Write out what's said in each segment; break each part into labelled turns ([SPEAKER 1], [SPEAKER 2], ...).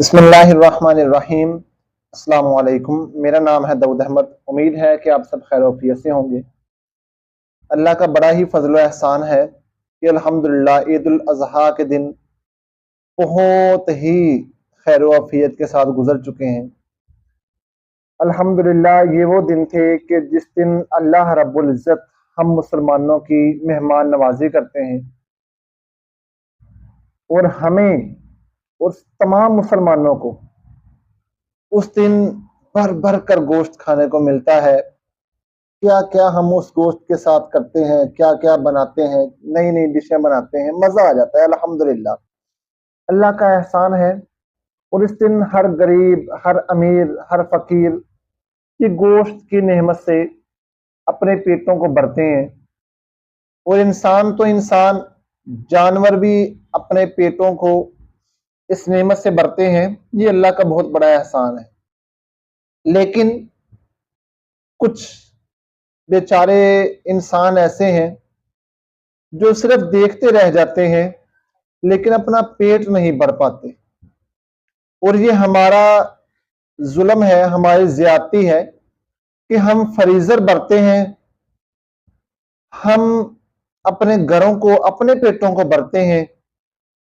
[SPEAKER 1] بسم اللہ الرحمن الرحیم۔ السلام علیکم، میرا نام ہے داؤد احمد۔ امید ہے کہ آپ سب خیر و عافیت سے ہوں گے۔ اللہ کا بڑا ہی فضل و احسان ہے کہ الحمدللہ عید الاضحیٰ کے دن بہت ہی خیر و عافیت کے ساتھ گزر چکے ہیں۔ الحمدللہ یہ وہ دن تھے کہ جس دن اللہ رب العزت ہم مسلمانوں کی مہمان نوازی کرتے ہیں، اور ہمیں اور تمام مسلمانوں کو اس دن بھر بھر کر گوشت کھانے کو ملتا ہے۔ کیا کیا ہم اس گوشت کے ساتھ کرتے ہیں، کیا کیا بناتے ہیں، نئی نئی ڈشیں بناتے ہیں، مزہ آ جاتا ہے۔ الحمدللہ اللہ کا احسان ہے۔ اور اس دن ہر غریب، ہر امیر، ہر فقیر کی گوشت کی نعمت سے اپنے پیٹوں کو بھرتے ہیں، اور انسان تو انسان، جانور بھی اپنے پیٹوں کو اس نعمت سے بھرتے ہیں۔ یہ اللہ کا بہت بڑا احسان ہے۔ لیکن کچھ بیچارے انسان ایسے ہیں جو صرف دیکھتے رہ جاتے ہیں لیکن اپنا پیٹ نہیں بھر پاتے، اور یہ ہمارا ظلم ہے، ہماری زیادتی ہے کہ ہم فریزر بھرتے ہیں، ہم اپنے گھروں کو، اپنے پیٹوں کو بھرتے ہیں،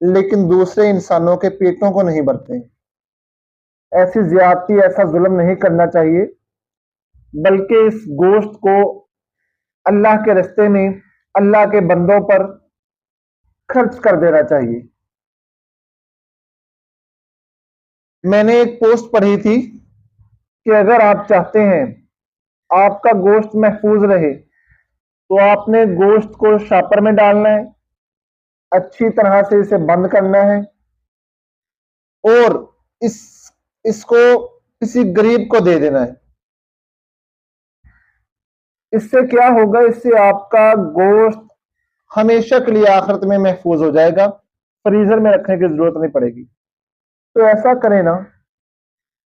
[SPEAKER 1] لیکن دوسرے انسانوں کے پیٹوں کو نہیں بھرتے ہیں۔ ایسی زیادتی، ایسا ظلم نہیں کرنا چاہیے، بلکہ اس گوشت کو اللہ کے راستے میں، اللہ کے بندوں پر خرچ کر دینا چاہیے۔ میں نے ایک پوسٹ پڑھی تھی کہ اگر آپ چاہتے ہیں آپ کا گوشت محفوظ رہے تو آپ نے گوشت کو شاپر میں ڈالنا ہے، اچھی طرح سے اسے بند کرنا ہے، اور اس کو کسی غریب کو دے دینا ہے۔ اس سے کیا ہوگا؟ اس سے آپ کا گوشت ہمیشہ کے لیے آخرت میں محفوظ ہو جائے گا، فریزر میں رکھنے کی ضرورت نہیں پڑے گی۔ تو ایسا کریں نا۔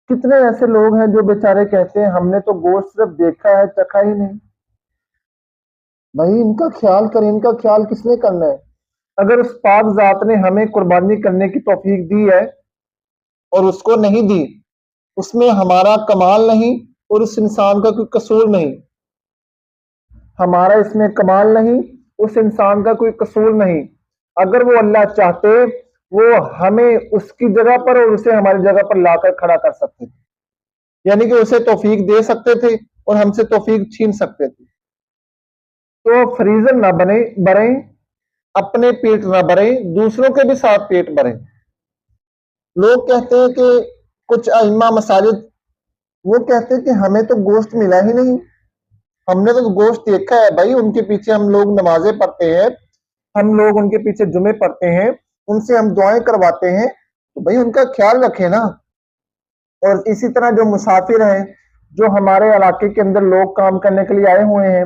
[SPEAKER 1] کتنے ایسے لوگ ہیں جو بیچارے کہتے ہیں ہم نے تو گوشت صرف دیکھا ہے، چکھا ہی نہیں۔ بھائی ان کا خیال کریں، ان کا خیال کس نے کرنا ہے؟ اگر اس پاک ذات نے ہمیں قربانی کرنے کی توفیق دی ہے اور اس کو نہیں دی، اس میں ہمارا کمال نہیں اور اس انسان کا کوئی قصور نہیں۔ ہمارا اس میں کمال نہیں، اس انسان کا کوئی قصور نہیں۔ اگر وہ اللہ چاہتے وہ ہمیں اس کی جگہ پر اور اسے ہماری جگہ پر لا کر کھڑا کر سکتے تھے، یعنی کہ اسے توفیق دے سکتے تھے اور ہم سے توفیق چھین سکتے تھے۔ تو فریزر نہ بھریں، اپنے پیٹ نہ بھریں، دوسروں کے بھی ساتھ پیٹ بھریں۔ لوگ کہتے ہیں کہ کچھ ائمہ مساجد وہ کہتے ہیں کہ ہمیں تو گوشت ملا ہی نہیں، ہم نے تو گوشت دیکھا ہے۔ بھائی ان کے پیچھے ہم لوگ نمازیں پڑھتے ہیں، ہم لوگ ان کے پیچھے جمعے پڑھتے ہیں، ان سے ہم دعائیں کرواتے ہیں، تو بھائی ان کا خیال رکھیں نا۔ اور اسی طرح جو مسافر ہیں، جو ہمارے علاقے کے اندر لوگ کام کرنے کے لیے آئے ہوئے ہیں،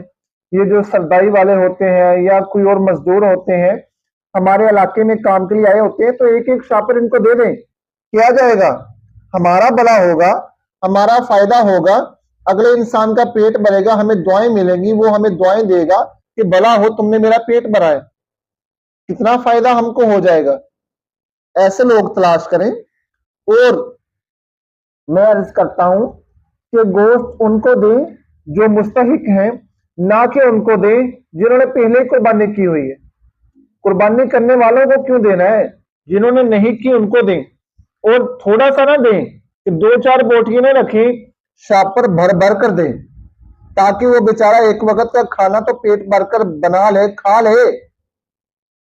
[SPEAKER 1] یہ جو سردائی والے ہوتے ہیں یا کوئی اور مزدور ہوتے ہیں، ہمارے علاقے میں کام کے لیے آئے ہوتے ہیں، تو ایک ایک شاپر ان کو دے دیں، کیا جائے گا؟ ہمارا بھلا ہوگا، ہمارا فائدہ ہوگا، اگلے انسان کا پیٹ بھرے گا، ہمیں دعائیں ملیں گی، وہ ہمیں دعائیں دے گا کہ بھلا ہو تم نے میرا پیٹ بھرا ہے۔ کتنا فائدہ ہم کو ہو جائے گا۔ ایسے لوگ تلاش کریں۔ اور میں عرض کرتا ہوں کہ گوشت ان کو دیں جو مستحق ہیں، نہ کہ ان کو دیں جنہوں نے پہلے قربانی کی ہوئی ہے۔ قربانی کرنے والوں کو کیوں دینا ہے؟ جنہوں نے نہیں کی ان کو دیں، اور تھوڑا سا نہ دیں کہ 2-4 بوٹیاں نہ رکھیں، شاپر بھر بھر کر دیں، تاکہ وہ بیچارہ ایک وقت کا کھانا تو پیٹ بھر کر بنا لے، کھا لے۔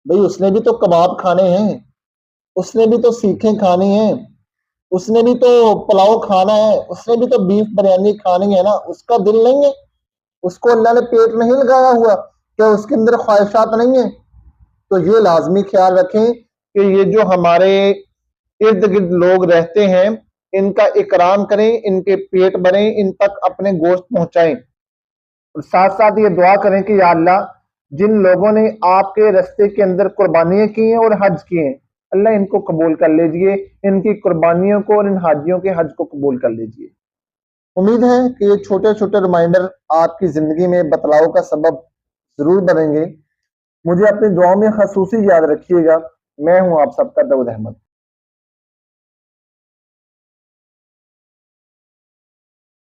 [SPEAKER 1] بھئی اس نے بھی تو کباب کھانے ہیں، اس نے بھی تو سیخیں کھانی ہیں، اس نے بھی تو پلاؤ کھانا ہے، اس نے بھی تو بیف بریانی کھانی ہے نا۔ اس کا دل نہیں ہے؟ اس کو اللہ نے پیٹ نہیں لگایا ہوا؟ کیا اس کے اندر خواہشات نہیں ہیں؟ تو یہ لازمی خیال رکھیں کہ یہ جو ہمارے ارد گرد لوگ رہتے ہیں ان کا اکرام کریں، ان کے پیٹ بھریں، ان تک اپنے گوشت پہنچائیں، اور ساتھ ساتھ یہ دعا کریں کہ یا اللہ جن لوگوں نے آپ کے راستے کے اندر قربانیاں کی ہیں اور حج کیے ہیں، اللہ ان کو قبول کر لیجئے، ان کی قربانیوں کو اور ان حاجیوں کے حج کو قبول کر لیجئے۔ امید ہے کہ یہ چھوٹے چھوٹے ریمائنڈر آپ کی زندگی میں بتلاؤ کا سبب ضرور بنیں گے۔ مجھے اپنی دعاؤں میں خصوصی یاد رکھیے گا۔ میں ہوں آپ سب کا داؤد احمد۔